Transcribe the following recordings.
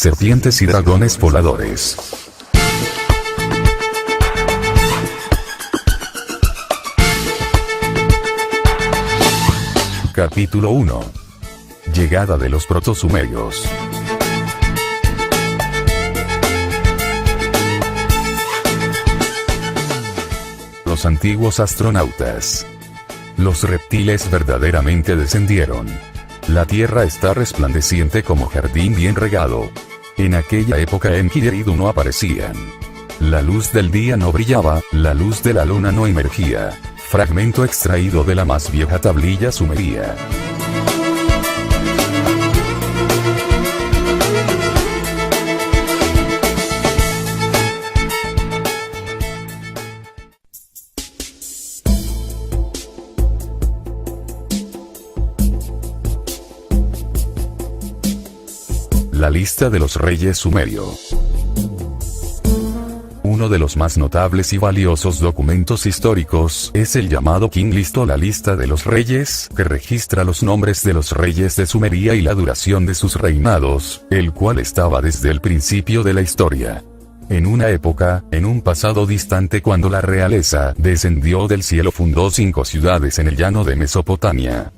serpientes y dragones voladores. Capítulo 1. Llegada de los protosumerios. Los antiguos astronautas. Los reptiles verdaderamente descendieron. La Tierra está resplandeciente como jardín bien regado. En aquella época Enkidu no aparecían. La luz del día no brillaba, la luz de la luna no emergía. Fragmento extraído de la más vieja tablilla sumeria. La lista de los reyes sumerio. Uno de los más notables y valiosos documentos históricos es el llamado King List o la lista de los reyes, que registra los nombres de los reyes de Sumeria y la duración de sus reinados, el cual estaba desde el principio de la historia. En una época, en un pasado distante cuando la realeza descendió del cielo, fundó 5 ciudades en el llano de Mesopotamia.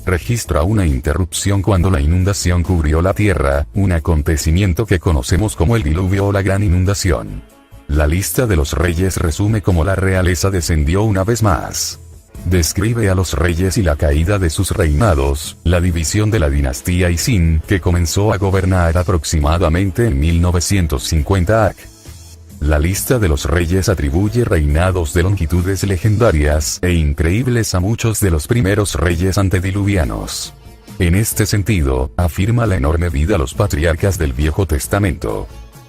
Registra una interrupción cuando la inundación cubrió la tierra, un acontecimiento que conocemos como el diluvio o la gran inundación. La lista de los reyes resume cómo la realeza descendió una vez más. Describe a los reyes y la caída de sus reinados, la división de la dinastía Isin, que comenzó a gobernar aproximadamente en 1950 AC. La lista de los reyes atribuye reinados de longitudes legendarias e increíbles a muchos de los primeros reyes antediluvianos. En este sentido, afirma la enorme vida los patriarcas del Viejo Testamento.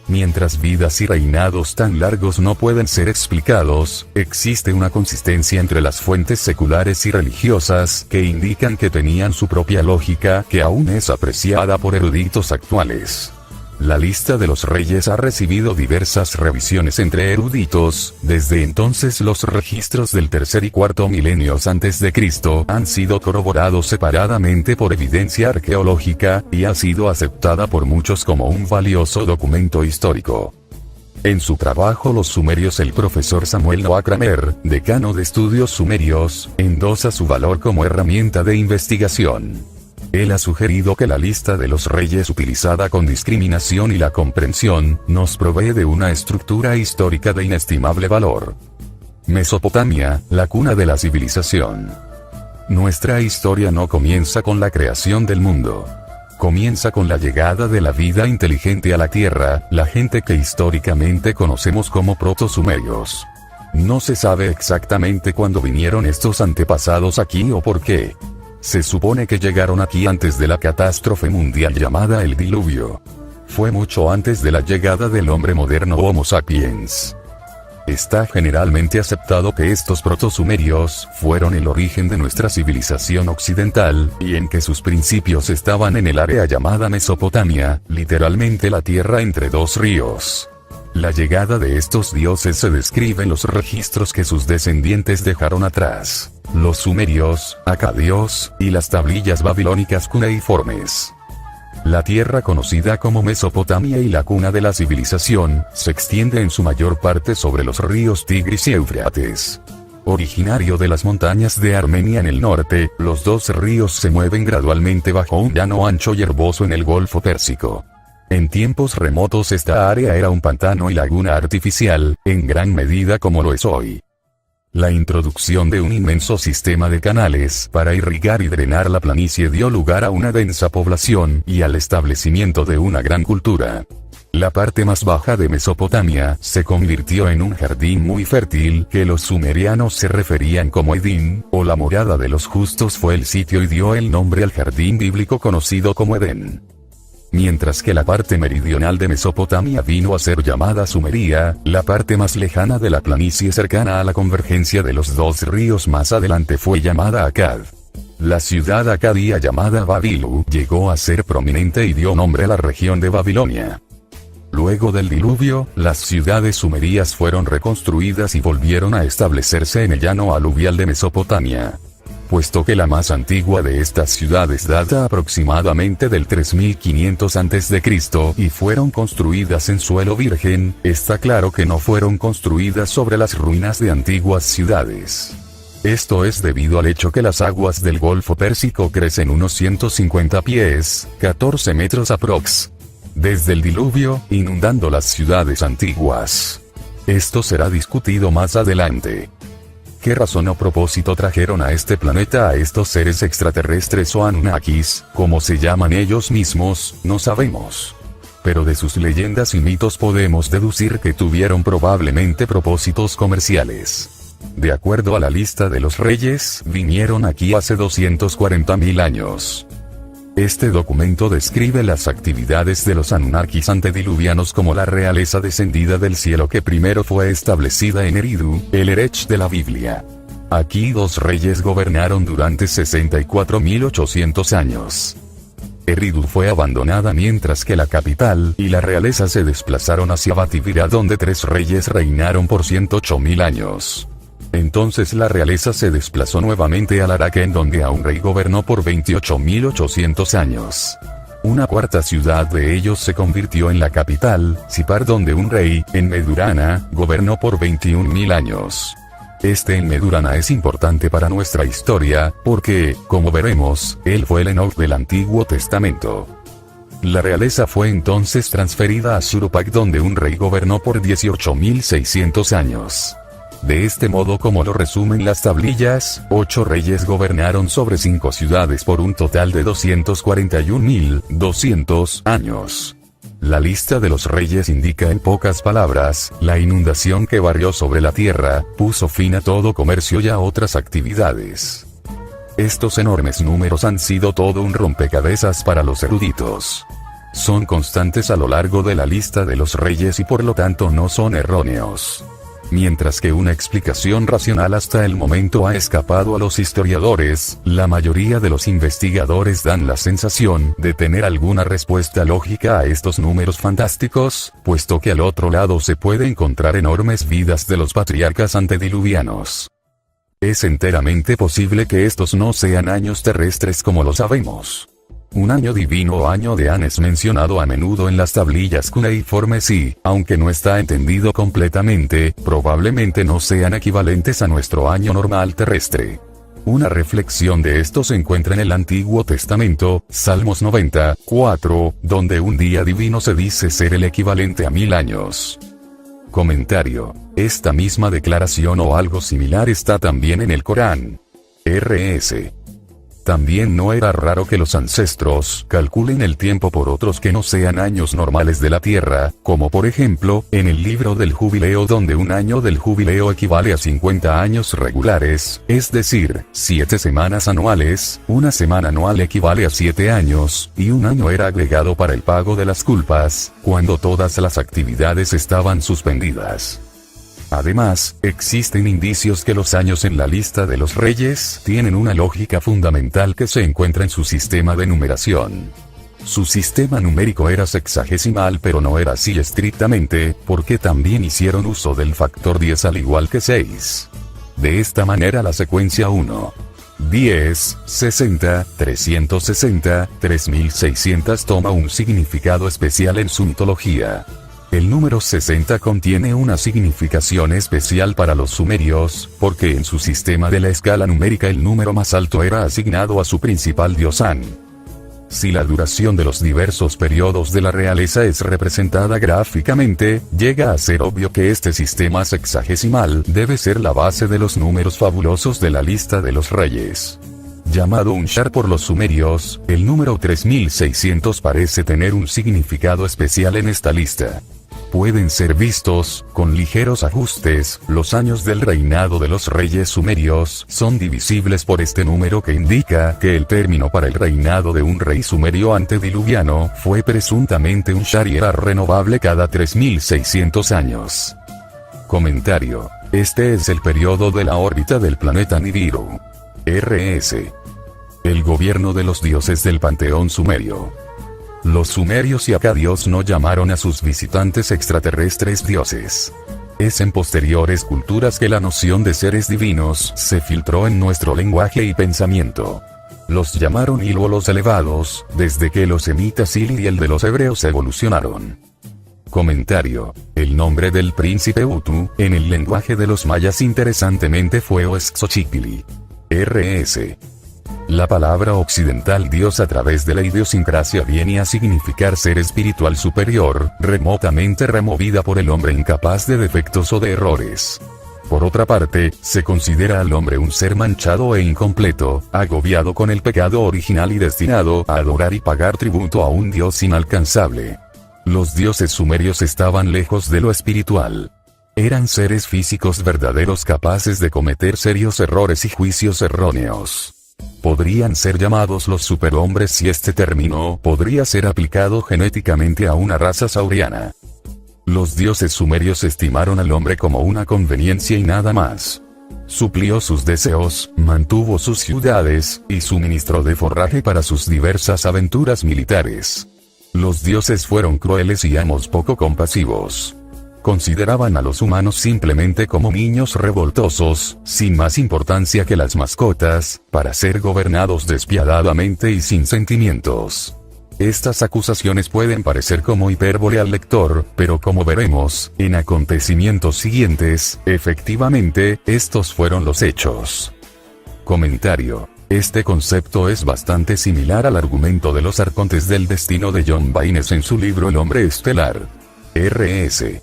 Mientras vidas y reinados tan largos no pueden ser explicados, existe una consistencia entre las fuentes seculares y religiosas que indican que tenían su propia lógica que aún es apreciada por eruditos actuales. La lista de los reyes ha recibido diversas revisiones entre eruditos. Desde entonces los registros del tercer y cuarto milenios antes de Cristo han sido corroborados separadamente por evidencia arqueológica, y ha sido aceptada por muchos como un valioso documento histórico. En su trabajo Los Sumerios, el profesor Samuel Noah Kramer, decano de estudios sumerios, endosa su valor como herramienta de investigación. Él ha sugerido que la lista de los reyes utilizada con discriminación y la comprensión, nos provee de una estructura histórica de inestimable valor. Mesopotamia, la cuna de la civilización. Nuestra historia no comienza con la creación del mundo. Comienza con la llegada de la vida inteligente a la Tierra, la gente que históricamente conocemos como protosumerios. No se sabe exactamente cuándo vinieron estos antepasados aquí o por qué. Se supone que llegaron aquí antes de la catástrofe mundial llamada el diluvio. Fue mucho antes de la llegada del hombre moderno Homo sapiens. Está generalmente aceptado que estos protosumerios fueron el origen de nuestra civilización occidental, y en que sus principios estaban en el área llamada Mesopotamia, literalmente la tierra entre dos ríos. La llegada de estos dioses se describe en los registros que sus descendientes dejaron atrás: los sumerios, acadios, y las tablillas babilónicas cuneiformes. La tierra conocida como Mesopotamia y la cuna de la civilización, se extiende en su mayor parte sobre los ríos Tigris y Éufrates. Originario de las montañas de Armenia en el norte, los dos ríos se mueven gradualmente bajo un llano ancho y herboso en el Golfo Pérsico. En tiempos remotos esta área era un pantano y laguna artificial, en gran medida como lo es hoy. La introducción de un inmenso sistema de canales para irrigar y drenar la planicie dio lugar a una densa población y al establecimiento de una gran cultura. La parte más baja de Mesopotamia se convirtió en un jardín muy fértil que los sumerianos se referían como Edén, o la morada de los justos fue el sitio y dio el nombre al jardín bíblico conocido como Edén. Mientras que la parte meridional de Mesopotamia vino a ser llamada Sumeria, la parte más lejana de la planicie cercana a la convergencia de los dos ríos más adelante fue llamada Akkad. La ciudad acadia llamada Babilu llegó a ser prominente y dio nombre a la región de Babilonia. Luego del diluvio, las ciudades sumerias fueron reconstruidas y volvieron a establecerse en el llano aluvial de Mesopotamia. puesto que la más antigua de estas ciudades data aproximadamente del 3500 a.C. y fueron construidas en suelo virgen, está claro que no fueron construidas sobre las ruinas de antiguas ciudades. Esto es debido al hecho que las aguas del Golfo Pérsico crecen unos 150 pies, 14 metros aprox. Desde el diluvio, inundando las ciudades antiguas. Esto será discutido más adelante. ¿Qué razón o propósito trajeron a este planeta a estos seres extraterrestres o Anunnakis, como se llaman ellos mismos? No sabemos. Pero de sus leyendas y mitos podemos deducir que tuvieron probablemente propósitos comerciales. De acuerdo a la lista de los reyes, vinieron aquí hace 240.000 años. Este documento describe las actividades de los Anunnakis antediluvianos como la realeza descendida del cielo que primero fue establecida en Eridu, el Erech de la Biblia. Aquí 2 reyes gobernaron durante 64.800 años. Eridu fue abandonada mientras que la capital y la realeza se desplazaron hacia Batibira donde 3 reyes reinaron por 108.000 años. Entonces la realeza se desplazó nuevamente a Laraken donde a un rey gobernó por 28.800 años. Una cuarta ciudad de ellos se convirtió en la capital, Sipar donde un rey, Enmedurana, gobernó por 21.000 años. Este Enmedurana es importante para nuestra historia, porque, como veremos, él fue el Enoch del Antiguo Testamento. La realeza fue entonces transferida a Surupak donde un rey gobernó por 18.600 años. De este modo, como lo resumen las tablillas, 8 reyes gobernaron sobre 5 ciudades por un total de 241.200 años. La lista de los reyes indica en pocas palabras, la inundación que barrió sobre la tierra, puso fin a todo comercio y a otras actividades. Estos enormes números han sido todo un rompecabezas para los eruditos. Son constantes a lo largo de la lista de los reyes y por lo tanto no son erróneos. Mientras que una explicación racional hasta el momento ha escapado a los historiadores, la mayoría de los investigadores dan la sensación de tener alguna respuesta lógica a estos números fantásticos, puesto que al otro lado se puede encontrar enormes vidas de los patriarcas antediluvianos. Es enteramente posible que estos no sean años terrestres como lo sabemos. Un año divino o año de An es mencionado a menudo en las tablillas cuneiformes y, aunque no está entendido completamente, probablemente no sean equivalentes a nuestro año normal terrestre. Una reflexión de esto se encuentra en el Antiguo Testamento, Salmos 94, donde un día divino se dice ser el equivalente a 1000 años. Comentario. Esta misma declaración o algo similar está también en el Corán. R.S. También no era raro que los ancestros calculen el tiempo por otros que no sean años normales de la Tierra, como por ejemplo, en el libro del jubileo donde un año del jubileo equivale a 50 años regulares, es decir, 7 semanas anuales, una semana anual equivale a 7 años, y un año era agregado para el pago de las culpas, cuando todas las actividades estaban suspendidas. Además, existen indicios que los años en la lista de los reyes tienen una lógica fundamental que se encuentra en su sistema de numeración. Su sistema numérico era sexagesimal pero no era así estrictamente, porque también hicieron uso del factor 10 al igual que 6. De esta manera la secuencia 1, 10, 60, 360, 3600 toma un significado especial en su mitología. El número 60 contiene una significación especial para los sumerios, porque en su sistema de la escala numérica el número más alto era asignado a su principal dios An. Si la duración de los diversos periodos de la realeza es representada gráficamente, llega a ser obvio que este sistema sexagesimal debe ser la base de los números fabulosos de la lista de los reyes. Llamado Unshar por los sumerios, el número 3600 parece tener un significado especial en esta lista. Pueden ser vistos, con ligeros ajustes, los años del reinado de los reyes sumerios son divisibles por este número que indica que el término para el reinado de un rey sumerio antediluviano fue presuntamente Unshar y era renovable cada 3600 años. Comentario. Este es el periodo de la órbita del planeta Nibiru. R.S. El gobierno de los dioses del panteón sumerio. Los sumerios y acadios no llamaron a sus visitantes extraterrestres dioses. Es en posteriores culturas que la noción de seres divinos se filtró en nuestro lenguaje y pensamiento. Los llamaron ídolos elevados, desde que los semitas y el de los hebreos evolucionaron. Comentario. El nombre del príncipe Utu, en el lenguaje de los mayas interesantemente fue Oxxochitli. R.S. La palabra occidental Dios a través de la idiosincrasia viene a significar ser espiritual superior, remotamente removida por el hombre incapaz de defectos o de errores. Por otra parte, se considera al hombre un ser manchado e incompleto, agobiado con el pecado original y destinado a adorar y pagar tributo a un Dios inalcanzable. Los dioses sumerios estaban lejos de lo espiritual. Eran seres físicos verdaderos capaces de cometer serios errores y juicios erróneos. Podrían ser llamados los superhombres si este término podría ser aplicado genéticamente a una raza sauriana. Los dioses sumerios estimaron al hombre como una conveniencia y nada más. Suplió sus deseos, mantuvo sus ciudades, y suministró de forraje para sus diversas aventuras militares. Los dioses fueron crueles y amos poco compasivos. Consideraban a los humanos simplemente como niños revoltosos, sin más importancia que las mascotas, para ser gobernados despiadadamente y sin sentimientos. Estas acusaciones pueden parecer como hipérbole al lector, pero como veremos, en acontecimientos siguientes, efectivamente, estos fueron los hechos. Comentario. Este concepto es bastante similar al argumento de los arcontes del destino de John Baynes en su libro El hombre estelar. R.S.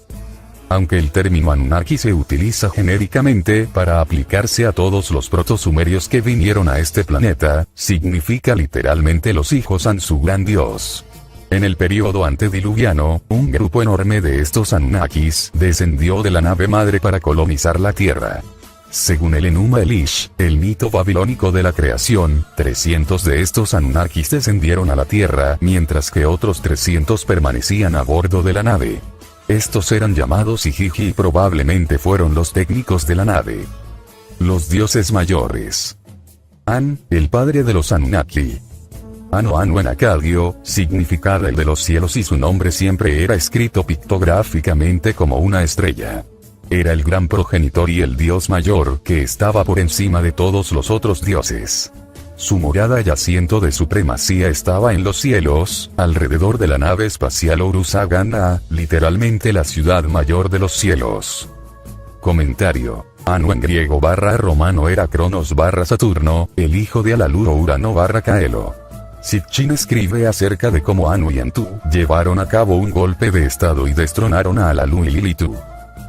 Aunque el término Anunnaki se utiliza genéricamente para aplicarse a todos los protosumerios que vinieron a este planeta, significa literalmente los hijos Ansu gran dios. En el período antediluviano, un grupo enorme de estos Anunnakis descendió de la nave madre para colonizar la Tierra. Según el Enuma Elish, el mito babilónico de la creación, 300 de estos Anunnakis descendieron a la Tierra, mientras que otros 300 permanecían a bordo de la nave. Estos eran llamados Igigi y probablemente fueron los técnicos de la nave. Los dioses mayores. An, el padre de los Anunnaki. Anu en acadio, significaba el de los cielos y su nombre siempre era escrito pictográficamente como una estrella. Era el gran progenitor y el dios mayor que estaba por encima de todos los otros dioses. Su morada y asiento de supremacía estaba en los cielos, alrededor de la nave espacial Horus Agana, literalmente la ciudad mayor de los cielos. Comentario. Anu en griego / romano era Cronos / Saturno, el hijo de Alalur o Urano / Caelo. Sitchin escribe acerca de cómo Anu y Antu llevaron a cabo un golpe de estado y destronaron a Alalu y Lilitu.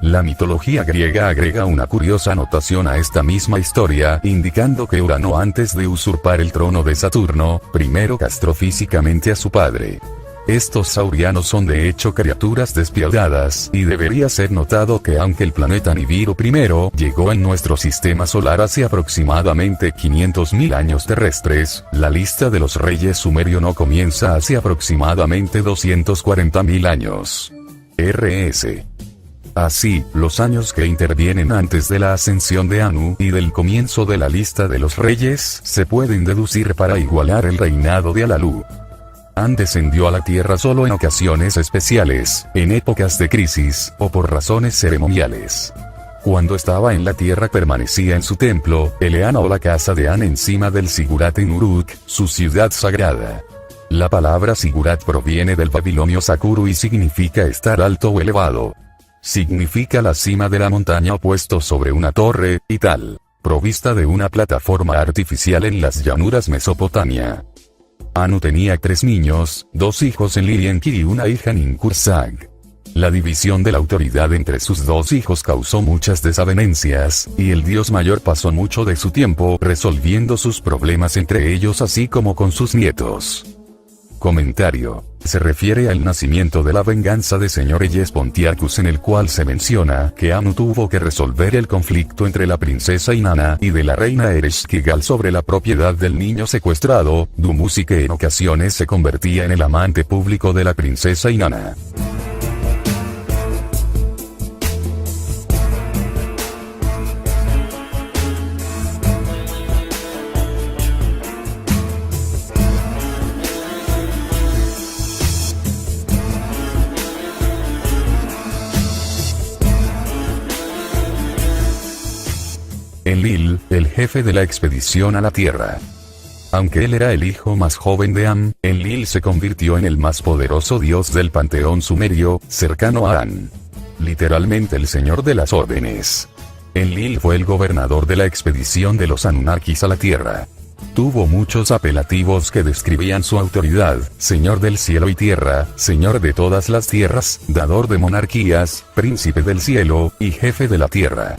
La mitología griega agrega una curiosa anotación a esta misma historia, indicando que Urano, antes de usurpar el trono de Saturno, primero castró físicamente a su padre. Estos saurianos son de hecho criaturas despiadadas, y debería ser notado que aunque el planeta Nibiru primero llegó en nuestro sistema solar hace aproximadamente 500.000 años terrestres, la lista de los reyes sumerio no comienza hace aproximadamente 240.000 años. R.S. Así, los años que intervienen antes de la ascensión de Anu y del comienzo de la lista de los reyes se pueden deducir para igualar el reinado de Alalu. An descendió a la Tierra solo en ocasiones especiales, en épocas de crisis, o por razones ceremoniales. Cuando estaba en la Tierra permanecía en su templo, Eleana o la casa de An encima del Sigurat en Uruk, su ciudad sagrada. La palabra Sigurat proviene del babilonio Sakuru y significa estar alto o elevado. Significa la cima de la montaña o puesto sobre una torre, y tal, provista de una plataforma artificial en las llanuras Mesopotamia. Anu tenía 3 niños, 2 hijos en Lirienki y una hija en Inkursag. La división de la autoridad entre sus 2 hijos causó muchas desavenencias, y el dios mayor pasó mucho de su tiempo resolviendo sus problemas entre ellos así como con sus nietos. Comentario. Se refiere al nacimiento de la venganza de Señor Eyes Pontiacus, en el cual se menciona que Anu tuvo que resolver el conflicto entre la princesa Inanna y de la reina Ereshkigal sobre la propiedad del niño secuestrado, Dumuzi, que en ocasiones se convertía en el amante público de la princesa Inanna. Enlil, el jefe de la expedición a la Tierra. Aunque él era el hijo más joven de Am, Enlil se convirtió en el más poderoso dios del panteón sumerio, cercano a An. Literalmente el señor de las órdenes. Enlil fue el gobernador de la expedición de los Anunnakis a la Tierra. Tuvo muchos apelativos que describían su autoridad: señor del cielo y tierra, señor de todas las tierras, dador de monarquías, príncipe del cielo, y jefe de la tierra.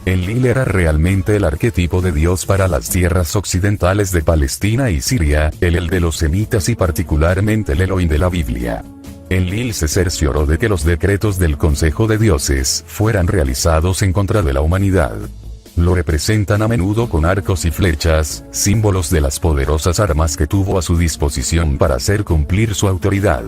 Enlil era realmente el arquetipo de Dios para las tierras occidentales de Palestina y Siria, el de los semitas y particularmente el Elohim de la Biblia. Enlil se cercioró de que los decretos del Consejo de Dioses fueran realizados en contra de la humanidad. Lo representan a menudo con arcos y flechas, símbolos de las poderosas armas que tuvo a su disposición para hacer cumplir su autoridad.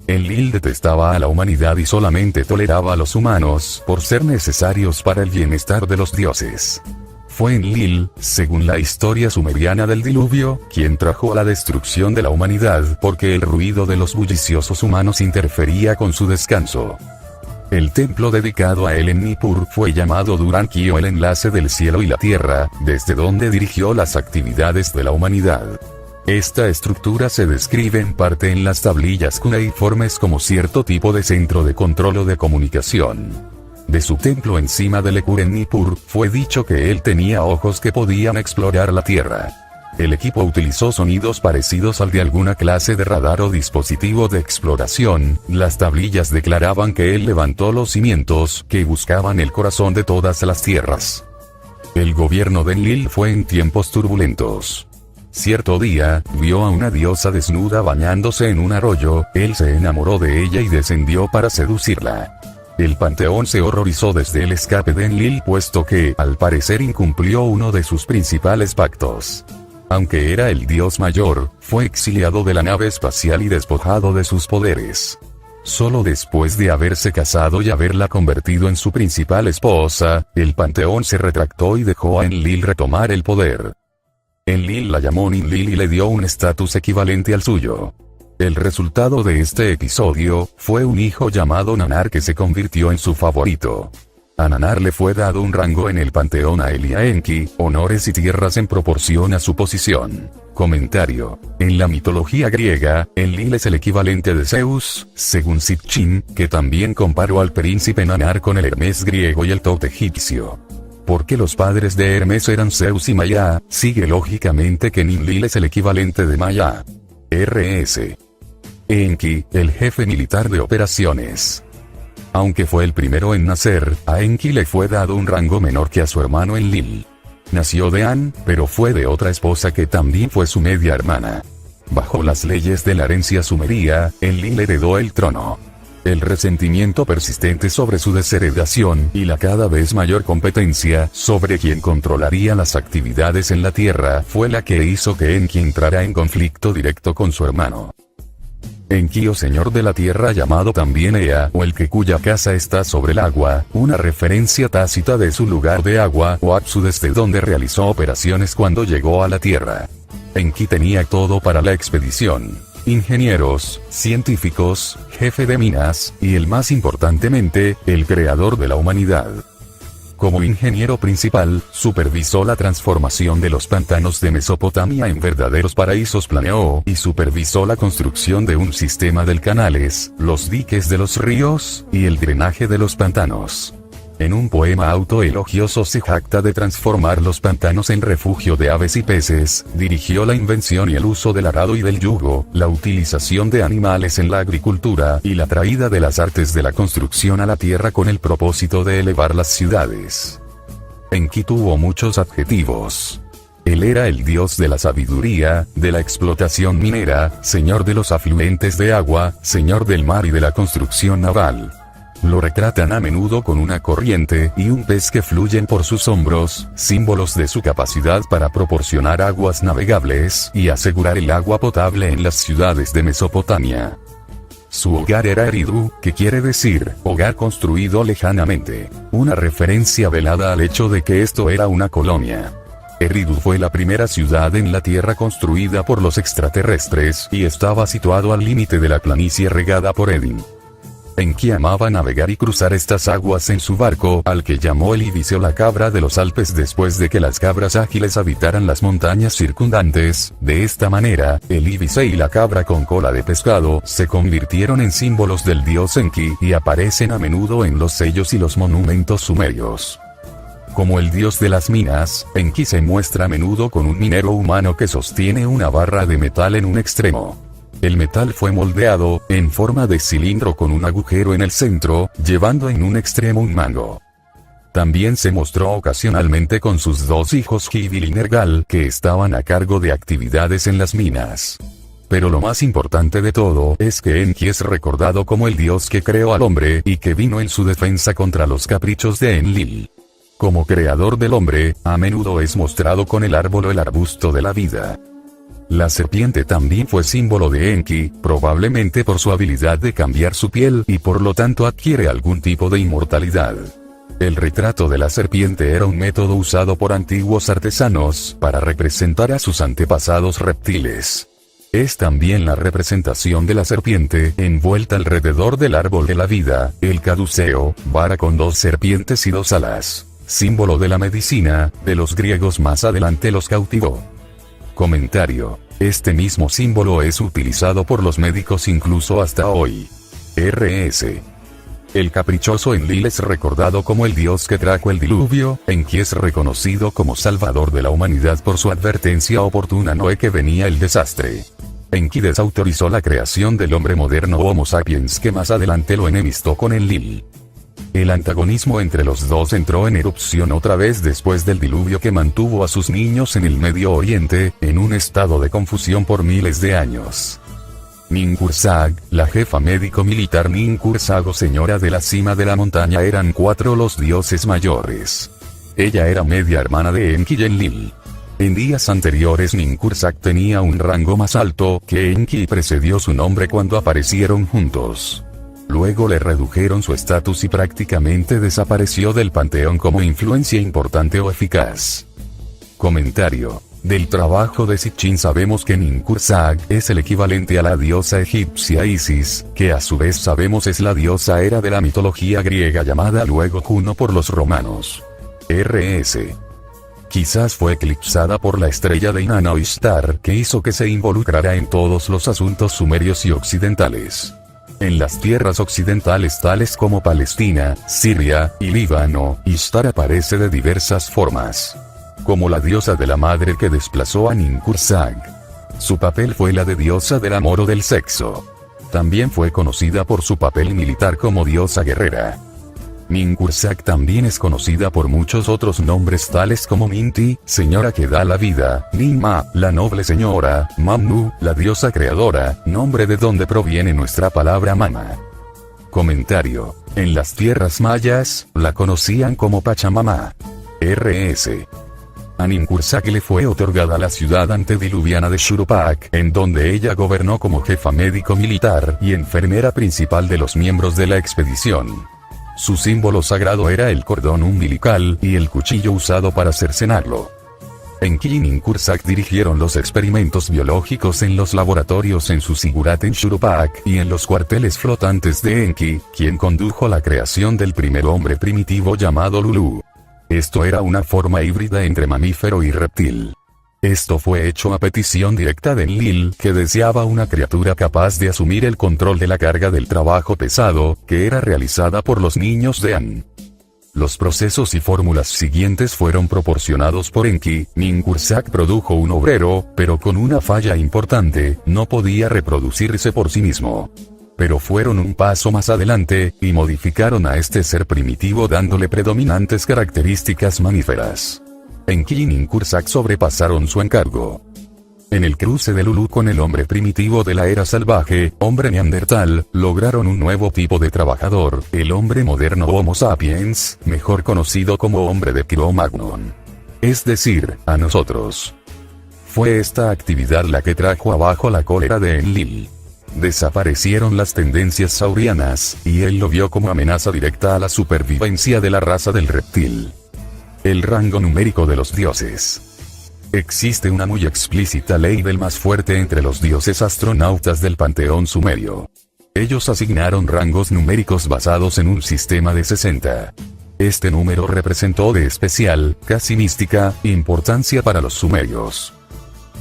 Enlil detestaba a la humanidad y solamente toleraba a los humanos por ser necesarios para el bienestar de los dioses. Fue Enlil, según la historia sumeriana del diluvio, quien trajo la destrucción de la humanidad porque el ruido de los bulliciosos humanos interfería con su descanso. El templo dedicado a él en Nippur fue llamado Duranki, o el enlace del cielo y la tierra, desde donde dirigió las actividades de la humanidad. Esta estructura se describe en parte en las tablillas cuneiformes como cierto tipo de centro de control o de comunicación. De su templo encima del Ekur en Nippur, fue dicho que él tenía ojos que podían explorar la tierra. El equipo utilizó sonidos parecidos al de alguna clase de radar o dispositivo de exploración. Las tablillas declaraban que él levantó los cimientos que buscaban el corazón de todas las tierras. El gobierno de Enlil fue en tiempos turbulentos. Cierto día, vio a una diosa desnuda bañándose en un arroyo, él se enamoró de ella y descendió para seducirla. El panteón se horrorizó desde el escape de Enlil, puesto que, al parecer, incumplió uno de sus principales pactos. Aunque era el dios mayor, fue exiliado de la nave espacial y despojado de sus poderes. Solo después de haberse casado y haberla convertido en su principal esposa, el panteón se retractó y dejó a Enlil retomar el poder. Enlil la llamó Ninlil y le dio un estatus equivalente al suyo. El resultado de este episodio fue un hijo llamado Nanar que se convirtió en su favorito. A Nanar le fue dado un rango en el panteón a él y a Enki, honores y tierras en proporción a su posición. Comentario: en la mitología griega, Enlil es el equivalente de Zeus, según Sitchin, que también comparó al príncipe Nanar con el Hermes griego y el Tot egipcio. Porque los padres de Hermes eran Zeus y Maya, sigue lógicamente que Ninlil es el equivalente de Maya. R.S. Enki, el jefe militar de operaciones. Aunque fue el primero en nacer, a Enki le fue dado un rango menor que a su hermano Enlil. Nació de An, pero fue de otra esposa que también fue su media hermana. Bajo las leyes de la herencia sumeria, Enlil heredó el trono. El resentimiento persistente sobre su desheredación y la cada vez mayor competencia sobre quien controlaría las actividades en la Tierra fue la que hizo que Enki entrara en conflicto directo con su hermano. Enki, o señor de la Tierra, llamado también Ea, o el que cuya casa está sobre el agua, una referencia tácita de su lugar de agua, o Apsu, desde donde realizó operaciones cuando llegó a la Tierra. Enki tenía todo para la expedición: ingenieros, científicos, jefe de minas, y el más importantemente, el creador de la humanidad. Como ingeniero principal, supervisó la transformación de los pantanos de Mesopotamia en verdaderos paraísos, planeó y supervisó la construcción de un sistema de canales, los diques de los ríos, y el drenaje de los pantanos. En un poema autoelogioso se jacta de transformar los pantanos en refugio de aves y peces, dirigió la invención y el uso del arado y del yugo, la utilización de animales en la agricultura y la traída de las artes de la construcción a la tierra con el propósito de elevar las ciudades. Enki tuvo muchos adjetivos. Él era el dios de la sabiduría, de la explotación minera, señor de los afluentes de agua, señor del mar y de la construcción naval. Lo retratan a menudo con una corriente y un pez que fluyen por sus hombros, símbolos de su capacidad para proporcionar aguas navegables y asegurar el agua potable en las ciudades de Mesopotamia. Su hogar era Eridu, que quiere decir, hogar construido lejanamente, una referencia velada al hecho de que esto era una colonia. Eridu fue la primera ciudad en la Tierra construida por los extraterrestres y estaba situado al límite de la planicie regada por Edin. Enki amaba navegar y cruzar estas aguas en su barco, al que llamó el ibis o la cabra de los Alpes después de que las cabras ágiles habitaran las montañas circundantes. De esta manera, el ibis y la cabra con cola de pescado se convirtieron en símbolos del dios Enki y aparecen a menudo en los sellos y los monumentos sumerios. Como el dios de las minas, Enki se muestra a menudo con un minero humano que sostiene una barra de metal en un extremo. El metal fue moldeado, en forma de cilindro con un agujero en el centro, llevando en un extremo un mango. También se mostró ocasionalmente con sus dos hijos Hivil y Nergal, que estaban a cargo de actividades en las minas. Pero lo más importante de todo es que Enki es recordado como el dios que creó al hombre y que vino en su defensa contra los caprichos de Enlil. Como creador del hombre, a menudo es mostrado con el árbol o el arbusto de la vida. La serpiente también fue símbolo de Enki, probablemente por su habilidad de cambiar su piel y por lo tanto adquiere algún tipo de inmortalidad. El retrato de la serpiente era un método usado por antiguos artesanos para representar a sus antepasados reptiles. Es también la representación de la serpiente envuelta alrededor del árbol de la vida, el caduceo, vara con dos serpientes y dos alas, símbolo de la medicina, de los griegos. Más adelante los cautivó. Comentario. Este mismo símbolo es utilizado por los médicos incluso hasta hoy. R.S. El caprichoso Enlil es recordado como el dios que trajo el diluvio. Enki es reconocido como salvador de la humanidad por su advertencia oportuna a Noé que venía el desastre. Enki desautorizó la creación del hombre moderno Homo sapiens, que más adelante lo enemistó con Enlil. El antagonismo entre los dos entró en erupción otra vez después del diluvio que mantuvo a sus niños en el Medio Oriente, en un estado de confusión por miles de años. Ninhursag, la jefa médico-militar Ninhursag o señora de la cima de la montaña eran cuatro los dioses mayores. Ella era media hermana de Enki y Enlil. En días anteriores Ninhursag tenía un rango más alto que Enki y precedió su nombre cuando aparecieron juntos. Luego le redujeron su estatus y prácticamente desapareció del panteón como influencia importante o eficaz. Comentario. Del trabajo de Sitchin sabemos que Ninhursag es el equivalente a la diosa egipcia Isis, que a su vez sabemos es la diosa Hera de la mitología griega llamada luego Juno por los romanos. R.S. Quizás fue eclipsada por la estrella de Inanna Ishtar, que hizo que se involucrara en todos los asuntos sumerios y occidentales. En las tierras occidentales tales como Palestina, Siria y Líbano, Ishtar aparece de diversas formas. Como la diosa de la madre que desplazó a Ninhursag. Su papel fue la de diosa del amor o del sexo. También fue conocida por su papel militar como diosa guerrera. Ninhursag también es conocida por muchos otros nombres tales como Minti, señora que da la vida, Ninma, la noble señora, Mamnu, la diosa creadora, nombre de donde proviene nuestra palabra mama. Comentario. En las tierras mayas, la conocían como Pachamama. R.S. A Ninhursag le fue otorgada la ciudad antediluviana de Shurupak, en donde ella gobernó como jefa médico-militar y enfermera principal de los miembros de la expedición. Su símbolo sagrado era el cordón umbilical y el cuchillo usado para cercenarlo. Enki y Ninhursag dirigieron los experimentos biológicos en los laboratorios en su sigurat en Shurupak y en los cuarteles flotantes de Enki, quien condujo la creación del primer hombre primitivo llamado Lulu. Esto era una forma híbrida entre mamífero y reptil. Esto fue hecho a petición directa de Enlil, que deseaba una criatura capaz de asumir el control de la carga del trabajo pesado, que era realizada por los niños de An. Los procesos y fórmulas siguientes fueron proporcionados por Enki. Ninhursag produjo un obrero, pero con una falla importante, no podía reproducirse por sí mismo. Pero fueron un paso más adelante, y modificaron a este ser primitivo dándole predominantes características mamíferas. Enki y Ninhursag sobrepasaron su encargo. En el cruce de Lulu con el hombre primitivo de la era salvaje, hombre neandertal, lograron un nuevo tipo de trabajador, el hombre moderno Homo sapiens, mejor conocido como hombre de Cro-Magnon. Es decir, a nosotros. Fue esta actividad la que trajo abajo la cólera de Enlil. Desaparecieron las tendencias saurianas, y él lo vio como amenaza directa a la supervivencia de la raza del reptil. El rango numérico de los dioses. Existe una muy explícita ley del más fuerte entre los dioses astronautas del panteón sumerio. Ellos asignaron rangos numéricos basados en un sistema de 60. Este número representó de especial, casi mística, importancia para los sumerios.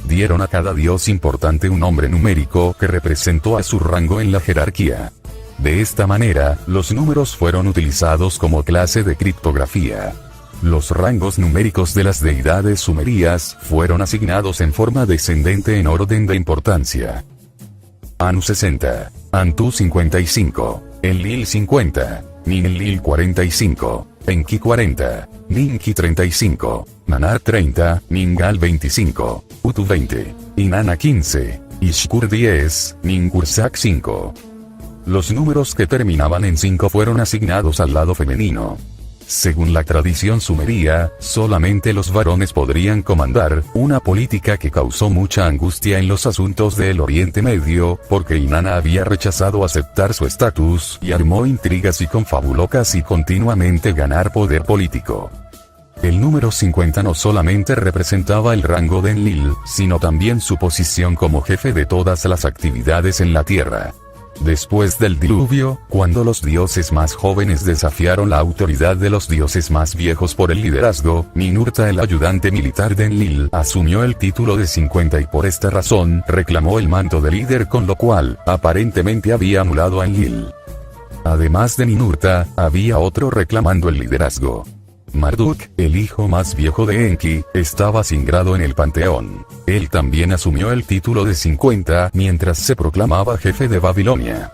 Dieron a cada dios importante un nombre numérico que representó a su rango en la jerarquía. De esta manera, los números fueron utilizados como clase de criptografía. Los rangos numéricos de las deidades sumerias fueron asignados en forma descendente en orden de importancia. Anu 60, Antu 55, Enlil 50, Ninenlil 45, Enki 40, Ninki 35, Nanar 30, Ningal 25, Utu 20, Inanna 15, Ishkur 10, Ninkursak 5. Los números que terminaban en 5 fueron asignados al lado femenino. Según la tradición sumeria, solamente los varones podrían comandar, una política que causó mucha angustia en los asuntos del Oriente Medio, porque Inanna había rechazado aceptar su estatus y armó intrigas y confabuló casi continuamente ganar poder político. El número 50 no solamente representaba el rango de Enlil, sino también su posición como jefe de todas las actividades en la tierra. Después del diluvio, cuando los dioses más jóvenes desafiaron la autoridad de los dioses más viejos por el liderazgo, Ninurta, el ayudante militar de Enlil, asumió el título de 50 y por esta razón reclamó el manto de líder, con lo cual, aparentemente había anulado a Enlil. Además de Ninurta, había otro reclamando el liderazgo. Marduk, el hijo más viejo de Enki, estaba sin grado en el panteón. Él también asumió el título de 50 mientras se proclamaba jefe de Babilonia.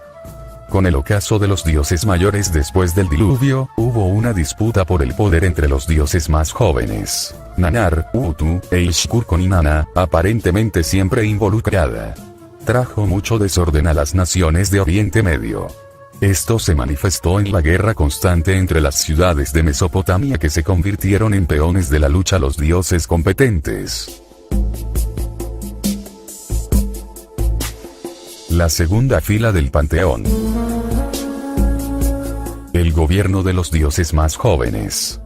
Con el ocaso de los dioses mayores después del diluvio, hubo una disputa por el poder entre los dioses más jóvenes. Nanar, Utu, e Ishkur, con Inanna, aparentemente siempre involucrada. Trajo mucho desorden a las naciones de Oriente Medio. Esto se manifestó en la guerra constante entre las ciudades de Mesopotamia, que se convirtieron en peones de la lucha los dioses competentes. La segunda fila del panteón. El gobierno de los dioses más jóvenes.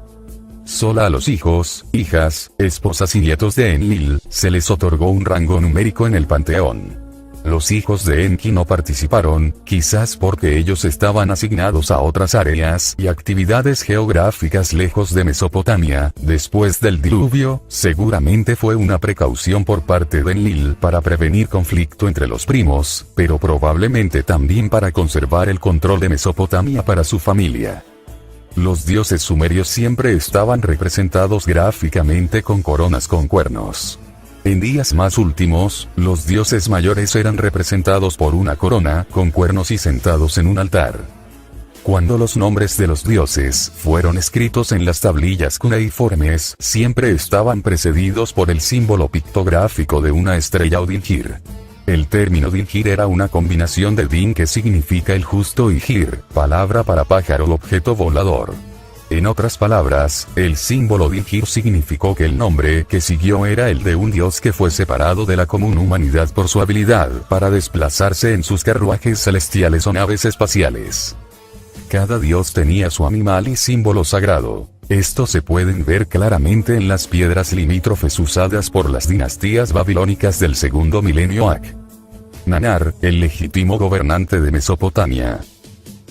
Solo a los hijos, hijas, esposas y nietos de Enlil se les otorgó un rango numérico en el panteón. Los hijos de Enki no participaron, quizás porque ellos estaban asignados a otras áreas y actividades geográficas lejos de Mesopotamia. Después del diluvio, seguramente fue una precaución por parte de Enlil para prevenir conflicto entre los primos, pero probablemente también para conservar el control de Mesopotamia para su familia. Los dioses sumerios siempre estaban representados gráficamente con coronas con cuernos. En días más últimos, los dioses mayores eran representados por una corona con cuernos y sentados en un altar. Cuando los nombres de los dioses fueron escritos en las tablillas cuneiformes, siempre estaban precedidos por el símbolo pictográfico de una estrella o dingir. El término dingir era una combinación de din, que significa el justo, y gir, palabra para pájaro o objeto volador. En otras palabras, el símbolo dingir significó que el nombre que siguió era el de un dios que fue separado de la común humanidad por su habilidad para desplazarse en sus carruajes celestiales o naves espaciales. Cada dios tenía su animal y símbolo sagrado. Estos se pueden ver claramente en las piedras limítrofes usadas por las dinastías babilónicas del segundo milenio AC. Nanar, el legítimo gobernante de Mesopotamia,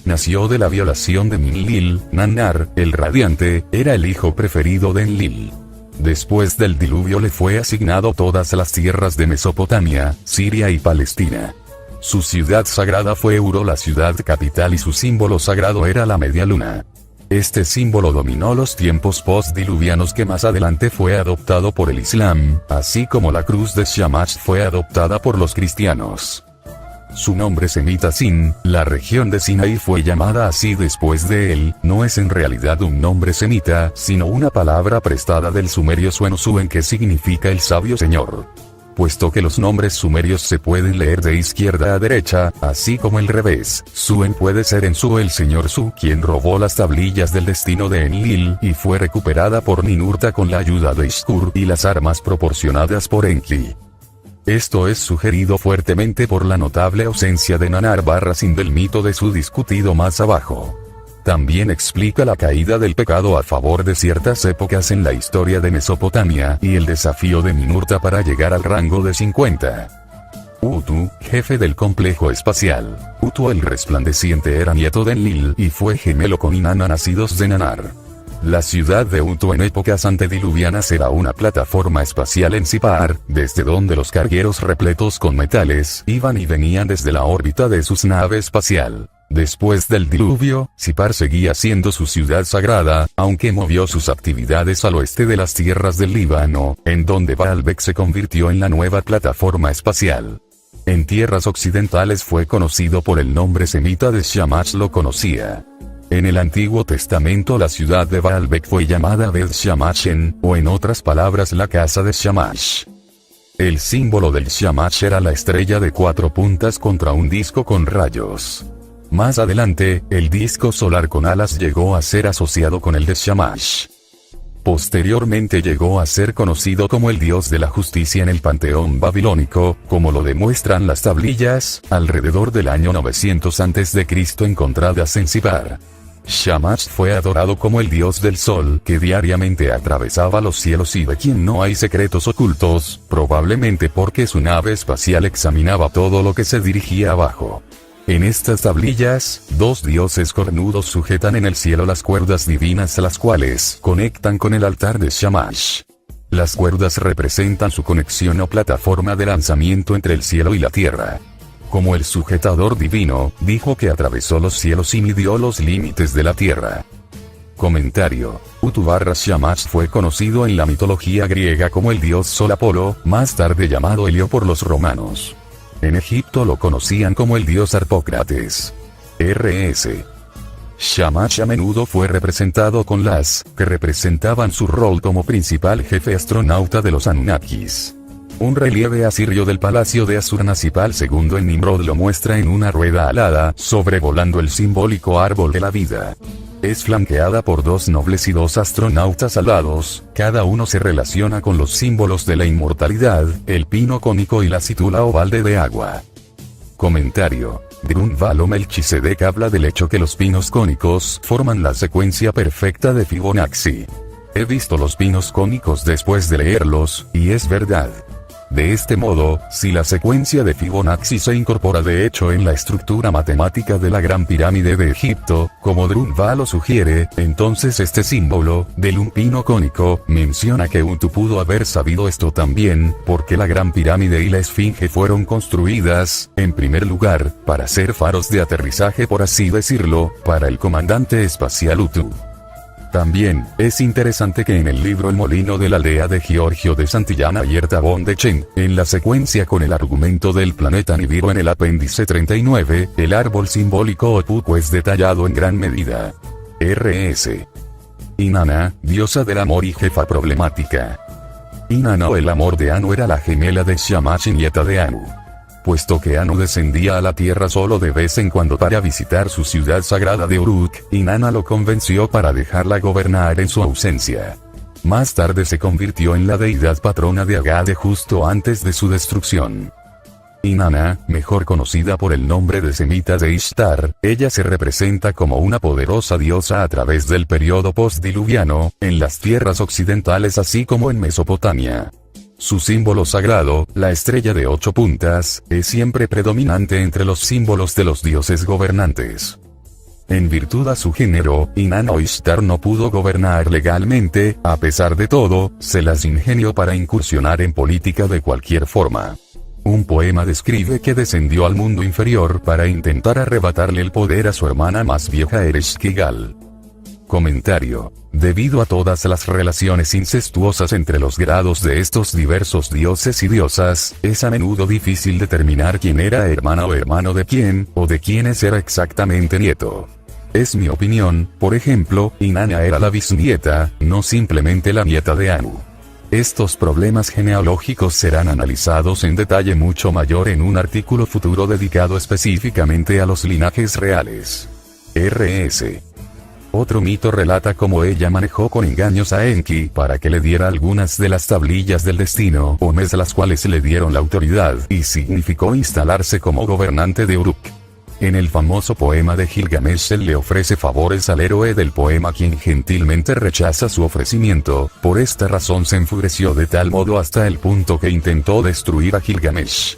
nació de la violación de Ninlil. Nanar, el radiante, era el hijo preferido de Enlil. Después del diluvio le fue asignado todas las tierras de Mesopotamia, Siria y Palestina. Su ciudad sagrada fue Uro, la ciudad capital, y su símbolo sagrado era la media luna. Este símbolo dominó los tiempos postdiluvianos, que más adelante fue adoptado por el Islam, así como la cruz de Shamash fue adoptada por los cristianos. Su nombre semita Sin, la región de Sinaí, fue llamada así después de él. No es en realidad un nombre semita, sino una palabra prestada del sumerio Suenu-Suen, que significa el sabio señor. Puesto que los nombres sumerios se pueden leer de izquierda a derecha, así como el revés, Suen puede ser en Su, el señor Su, quien robó las tablillas del destino de Enlil y fue recuperada por Ninurta con la ayuda de Ishkur y las armas proporcionadas por Enki. Esto es sugerido fuertemente por la notable ausencia de Nanar Sin del mito de Su discutido más abajo. También explica la caída del pecado a favor de ciertas épocas en la historia de Mesopotamia y el desafío de Ninurta para llegar al rango de 50. Utu, jefe del complejo espacial. Utu el resplandeciente era nieto de Enlil y fue gemelo con Inanna nacidos de Nanar. La ciudad de Utu en épocas antediluvianas era una plataforma espacial en Sipar, desde donde los cargueros repletos con metales iban y venían desde la órbita de sus nave espacial. Después del diluvio, Sipar seguía siendo su ciudad sagrada, aunque movió sus actividades al oeste de las tierras del Líbano, en donde Baalbek se convirtió en la nueva plataforma espacial. En tierras occidentales fue conocido por el nombre semita de Shamash lo conocía. En el Antiguo Testamento la ciudad de Baalbek fue llamada Beth Shamashen, o en otras palabras la casa de Shamash. El símbolo del Shamash era la estrella de 4 puntas contra un disco con rayos. Más adelante, el disco solar con alas llegó a ser asociado con el de Shamash. Posteriormente llegó a ser conocido como el dios de la justicia en el panteón babilónico, como lo demuestran las tablillas, alrededor del año 900 a.C. encontradas en Sipar. Shamash fue adorado como el dios del sol que diariamente atravesaba los cielos y de quien no hay secretos ocultos, probablemente porque su nave espacial examinaba todo lo que se dirigía abajo. En estas tablillas, 2 dioses cornudos sujetan en el cielo las cuerdas divinas las cuales conectan con el altar de Shamash. Las cuerdas representan su conexión o plataforma de lanzamiento entre el cielo y la tierra. Como el sujetador divino, dijo que atravesó los cielos y midió los límites de la tierra. Comentario. Utu/Shamash fue conocido en la mitología griega como el dios Sol Apolo, más tarde llamado Helio por los romanos. En Egipto lo conocían como el dios Harpócrates. R.S. Shamash a menudo fue representado con las, que representaban su rol como principal jefe astronauta de los Anunnakis. Un relieve asirio del palacio de Asurnassipal II en Nimrod lo muestra en una rueda alada, sobrevolando el simbólico árbol de la vida. Es flanqueada por 2 nobles y 2 astronautas alados, cada uno se relaciona con los símbolos de la inmortalidad, el pino cónico y la cítula o balde de agua. Comentario. Grunwald Melchizedek habla del hecho que los pinos cónicos forman la secuencia perfecta de Fibonacci. He visto los pinos cónicos después de leerlos, y es verdad. De este modo, si la secuencia de Fibonacci se incorpora de hecho en la estructura matemática de la Gran Pirámide de Egipto, como Grunwald lo sugiere, entonces este símbolo, del un pino cónico, menciona que Utu pudo haber sabido esto también, porque la Gran Pirámide y la Esfinge fueron construidas, en primer lugar, para ser faros de aterrizaje por así decirlo, para el comandante espacial Utu. También, es interesante que en el libro El molino de la aldea de Giorgio de Santillana y Ertabón de Chen, en la secuencia con el argumento del planeta Nibiru en el apéndice 39, el árbol simbólico Opuco es detallado en gran medida. R.S. Inanna, diosa del amor y jefa problemática. Inanna o el amor de Anu era la gemela de Shamash y nieta de Anu. Puesto que Anu descendía a la tierra solo de vez en cuando para visitar su ciudad sagrada de Uruk, Inanna lo convenció para dejarla gobernar en su ausencia. Más tarde se convirtió en la deidad patrona de Agade justo antes de su destrucción. Inanna, mejor conocida por el nombre de semita de Ishtar, ella se representa como una poderosa diosa a través del periodo postdiluviano, en las tierras occidentales así como en Mesopotamia. Su símbolo sagrado, la estrella de 8 puntas, es siempre predominante entre los símbolos de los dioses gobernantes. En virtud a su género, Inanna o Ishtar no pudo gobernar legalmente, a pesar de todo, se las ingenió para incursionar en política de cualquier forma. Un poema describe que descendió al mundo inferior para intentar arrebatarle el poder a su hermana más vieja Ereshkigal. Comentario. Debido a todas las relaciones incestuosas entre los grados de estos diversos dioses y diosas, es a menudo difícil determinar quién era hermana o hermano de quién, o de quiénes era exactamente nieto. Es mi opinión, por ejemplo, Inanna era la bisnieta, no simplemente la nieta de Anu. Estos problemas genealógicos serán analizados en detalle mucho mayor en un artículo futuro dedicado específicamente a los linajes reales. R.S. Otro mito relata cómo ella manejó con engaños a Enki para que le diera algunas de las tablillas del destino, o mes las cuales le dieron la autoridad y significó instalarse como gobernante de Uruk. En el famoso poema de Gilgamesh él le ofrece favores al héroe del poema quien gentilmente rechaza su ofrecimiento, por esta razón se enfureció de tal modo hasta el punto que intentó destruir a Gilgamesh.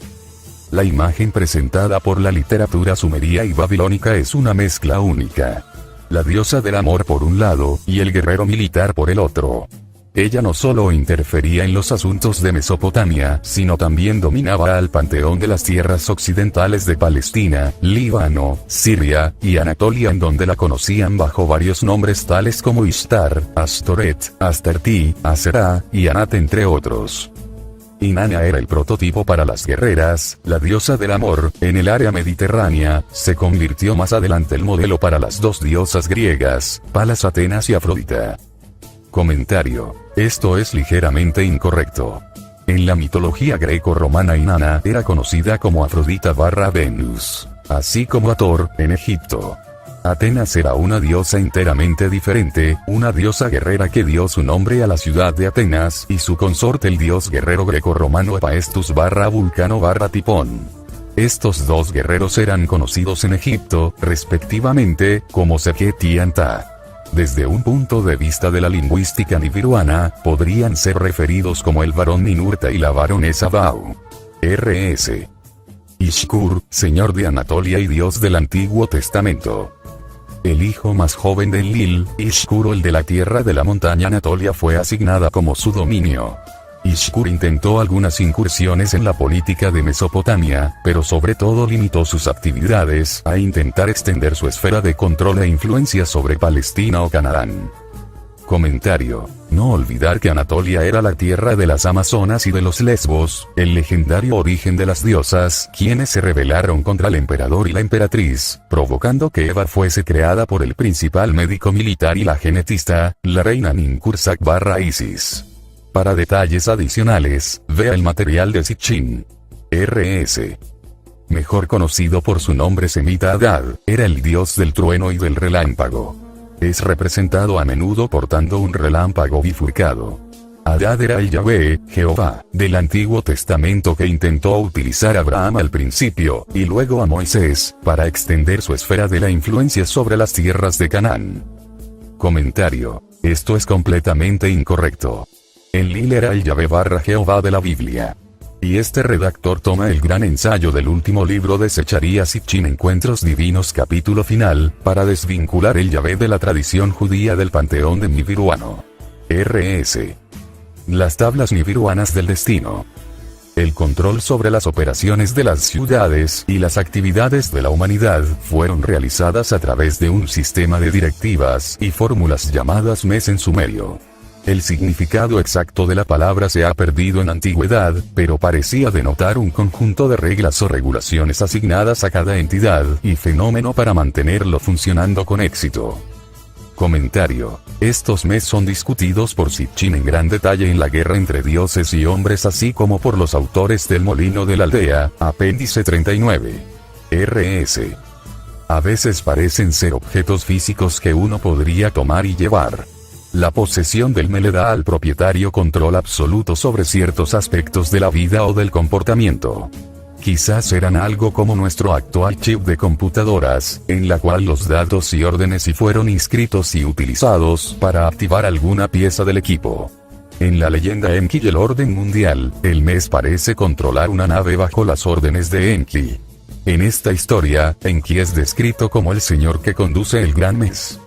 La imagen presentada por la literatura sumeria y babilónica es una mezcla única. La diosa del amor por un lado, y el guerrero militar por el otro. Ella no solo interfería en los asuntos de Mesopotamia, sino también dominaba al panteón de las tierras occidentales de Palestina, Líbano, Siria, y Anatolia, en donde la conocían bajo varios nombres tales como Ishtar, Astoret, Astarti, Aserá, y Anat, entre otros. Inanna era el prototipo para las guerreras, la diosa del amor, en el área mediterránea. Se convirtió más adelante el modelo para las dos diosas griegas, Palas Atenas y Afrodita. Comentario: esto es ligeramente incorrecto. En la mitología greco-romana, Inanna era conocida como Afrodita/Venus, así como Hathor, en Egipto. Atenas era una diosa enteramente diferente, una diosa guerrera que dio su nombre a la ciudad de Atenas, y su consorte el dios guerrero greco-romano Hephaestus/Vulcano/Tipón. Estos dos guerreros eran conocidos en Egipto, respectivamente, como Sekhet y Anta. Desde un punto de vista de la lingüística nibiruana, podrían ser referidos como el varón Ninurta y la varonesa Bau. R.S. Ishkur, señor de Anatolia y dios del Antiguo Testamento. El hijo más joven de Enlil, Ishkur, el de la tierra de la montaña Anatolia, fue asignada como su dominio. Ishkur intentó algunas incursiones en la política de Mesopotamia, pero sobre todo limitó sus actividades a intentar extender su esfera de control e influencia sobre Palestina o Canaán. Comentario: no olvidar que Anatolia era la tierra de las Amazonas y de los Lesbos, el legendario origen de las diosas, quienes se rebelaron contra el emperador y la emperatriz, provocando que Eva fuese creada por el principal médico militar y la genetista, la reina Ninkursag/Isis. Para detalles adicionales, vea el material de Sitchin. R.S. Mejor conocido por su nombre semita, Adad, era el dios del trueno y del relámpago. Es representado a menudo portando un relámpago bifurcado. Adad era el Yahvé, Jehová, del Antiguo Testamento que intentó utilizar a Abraham al principio, y luego a Moisés, para extender su esfera de la influencia sobre las tierras de Canaán. Comentario: esto es completamente incorrecto. Enlil era el Yahvé/Jehová de la Biblia. Y este redactor toma el gran ensayo del último libro de Secharías Sitchin, Encuentros Divinos, capítulo final, para desvincular el Yahvé de la tradición judía del panteón de nibiruano. R.S. Las tablas nibiruanas del destino. El control sobre las operaciones de las ciudades y las actividades de la humanidad fueron realizadas a través de un sistema de directivas y fórmulas llamadas mes en sumerio. El significado exacto de la palabra se ha perdido en antigüedad, pero parecía denotar un conjunto de reglas o regulaciones asignadas a cada entidad y fenómeno para mantenerlo funcionando con éxito. Comentario: estos mes son discutidos por Sitchin en gran detalle en La guerra entre dioses y hombres, así como por los autores del Molino de la Aldea, apéndice 39. R.S. A veces parecen ser objetos físicos que uno podría tomar y llevar. La posesión del me le da al propietario control absoluto sobre ciertos aspectos de la vida o del comportamiento. Quizás eran algo como nuestro actual chip de computadoras, en la cual los datos y órdenes sí fueron inscritos y utilizados para activar alguna pieza del equipo. En la leyenda Enki y el orden mundial, el mes parece controlar una nave bajo las órdenes de Enki. En esta historia, Enki es descrito como el señor que conduce el gran mes.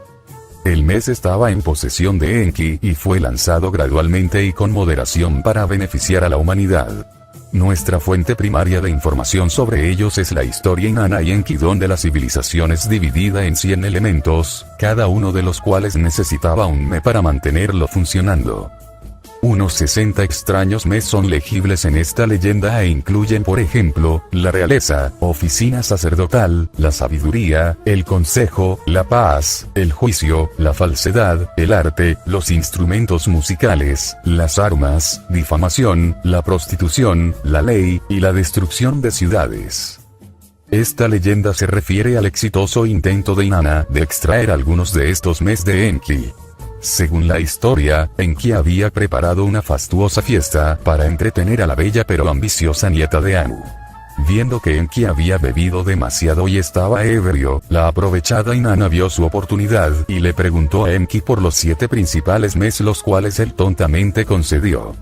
El mes estaba en posesión de Enki y fue lanzado gradualmente y con moderación para beneficiar a la humanidad. Nuestra fuente primaria de información sobre ellos es la historia Inanna y Enki, donde la civilización es dividida en 100 elementos, cada uno de los cuales necesitaba un me para mantenerlo funcionando. Unos 60 extraños mes son legibles en esta leyenda e incluyen, por ejemplo, la realeza, oficina sacerdotal, la sabiduría, el consejo, la paz, el juicio, la falsedad, el arte, los instrumentos musicales, las armas, difamación, la prostitución, la ley, y la destrucción de ciudades. Esta leyenda se refiere al exitoso intento de Inanna de extraer algunos de estos mes de Enki. Según la historia, Enki había preparado una fastuosa fiesta para entretener a la bella pero ambiciosa nieta de Anu. Viendo que Enki había bebido demasiado y estaba ebrio, la aprovechada Inanna vio su oportunidad y le preguntó a Enki por los 7 principales mes, los cuales él tontamente concedió.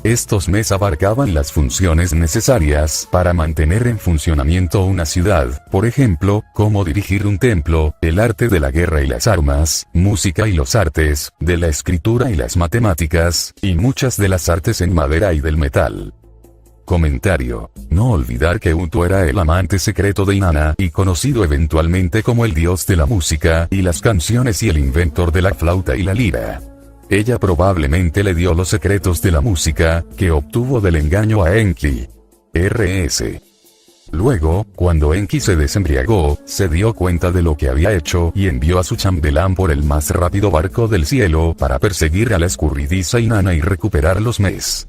Estos mes abarcaban las funciones necesarias para mantener en funcionamiento una ciudad, por ejemplo, cómo dirigir un templo, el arte de la guerra y las armas, música y los artes, de la escritura y las matemáticas, y muchas de las artes en madera y del metal. Comentario. No olvidar que Utu era el amante secreto de Inanna y conocido eventualmente como el dios de la música y las canciones y el inventor de la flauta y la lira. Ella probablemente le dio los secretos de la música, que obtuvo del engaño a Enki. R.S. Luego, cuando Enki se desembriagó, se dio cuenta de lo que había hecho y envió a su chambelán por el más rápido barco del cielo para perseguir a la escurridiza Inanna y recuperar los mes.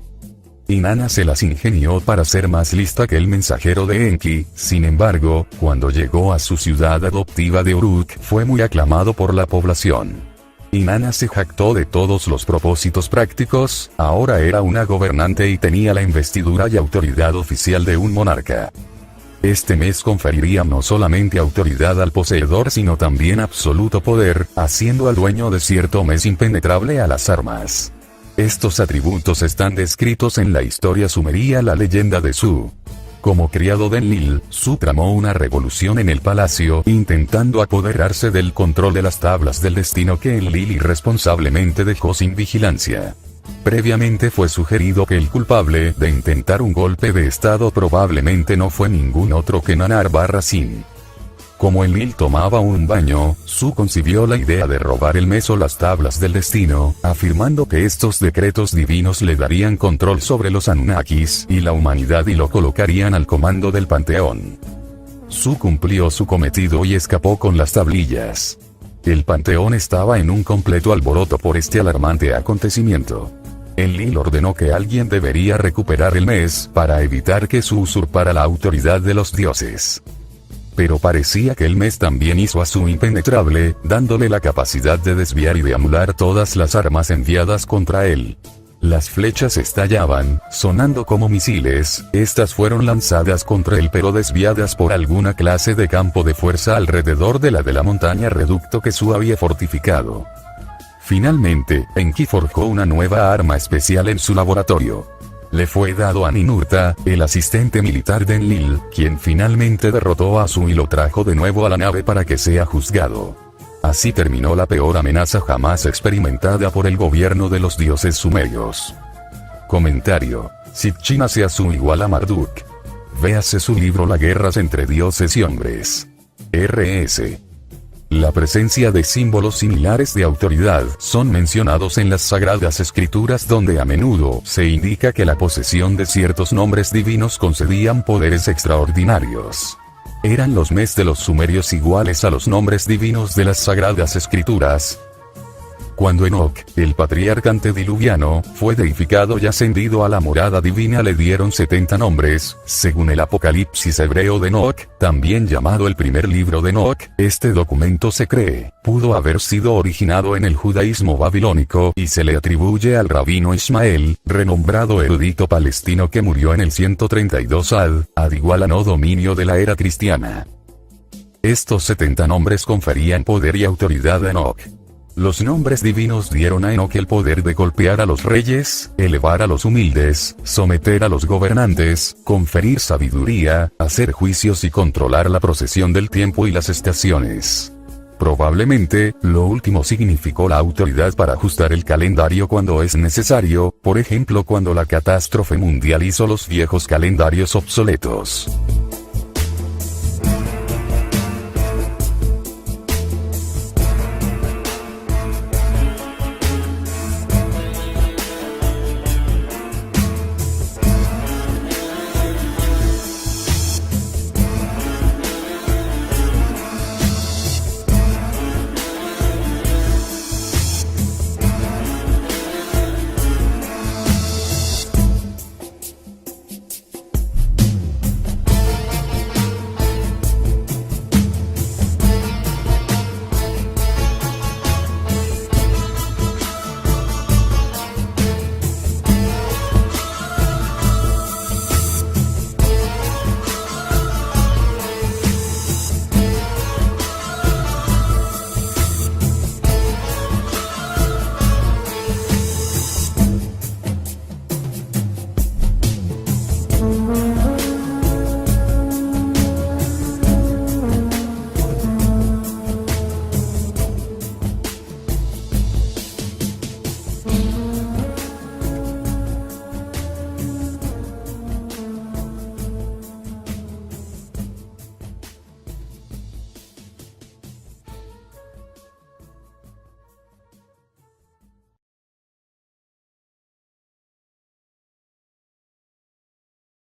Inanna se las ingenió para ser más lista que el mensajero de Enki, sin embargo, cuando llegó a su ciudad adoptiva de Uruk, fue muy aclamado por la población. Inanna se jactó de todos los propósitos prácticos, ahora era una gobernante y tenía la investidura y autoridad oficial de un monarca. Este mes conferiría no solamente autoridad al poseedor sino también absoluto poder, haciendo al dueño de cierto mes impenetrable a las armas. Estos atributos están descritos en la historia sumeria, la leyenda de Su. Como criado de Enlil, Su tramó una revolución en el palacio, intentando apoderarse del control de las tablas del destino que Enlil irresponsablemente dejó sin vigilancia. Previamente fue sugerido que el culpable de intentar un golpe de estado probablemente no fue ningún otro que Nannar-Sin. Como Enlil tomaba un baño, Su concibió la idea de robar el mes o las tablas del destino, afirmando que estos decretos divinos le darían control sobre los Anunnakis y la humanidad y lo colocarían al comando del panteón. Su cumplió su cometido y escapó con las tablillas. El panteón estaba en un completo alboroto por este alarmante acontecimiento. Enlil ordenó que alguien debería recuperar el mes para evitar que Su usurpara la autoridad de los dioses. Pero parecía que el mes también hizo a Su impenetrable, dándole la capacidad de desviar y de anular todas las armas enviadas contra él. Las flechas estallaban, sonando como misiles, estas fueron lanzadas contra él pero desviadas por alguna clase de campo de fuerza alrededor de la montaña reducto que Su había fortificado. Finalmente, Enki forjó una nueva arma especial en su laboratorio. Le fue dado a Ninurta, el asistente militar de Enlil, quien finalmente derrotó a Su y lo trajo de nuevo a la nave para que sea juzgado. Así terminó la peor amenaza jamás experimentada por el gobierno de los dioses sumerios. Comentario. Sitchin hace a Su igual a Marduk. Véase su libro Las guerras entre dioses y hombres. R.S. La presencia de símbolos similares de autoridad son mencionados en las Sagradas Escrituras donde a menudo se indica que la posesión de ciertos nombres divinos concedían poderes extraordinarios. ¿Eran los mes de los sumerios iguales a los nombres divinos de las Sagradas Escrituras? Cuando Enoc, el patriarca antediluviano, fue deificado y ascendido a la morada divina le dieron 70 nombres, según el Apocalipsis hebreo de Enoc, también llamado el primer libro de Enoc. Este documento se cree, pudo haber sido originado en el judaísmo babilónico y se le atribuye al rabino Ismael, renombrado erudito palestino que murió en el 132 ad igual a no dominio de la era cristiana. Estos 70 nombres conferían poder y autoridad a Enoc. Los nombres divinos dieron a Enoc el poder de golpear a los reyes, elevar a los humildes, someter a los gobernantes, conferir sabiduría, hacer juicios y controlar la procesión del tiempo y las estaciones. Probablemente, lo último significó la autoridad para ajustar el calendario cuando es necesario, por ejemplo cuando la catástrofe mundial hizo los viejos calendarios obsoletos.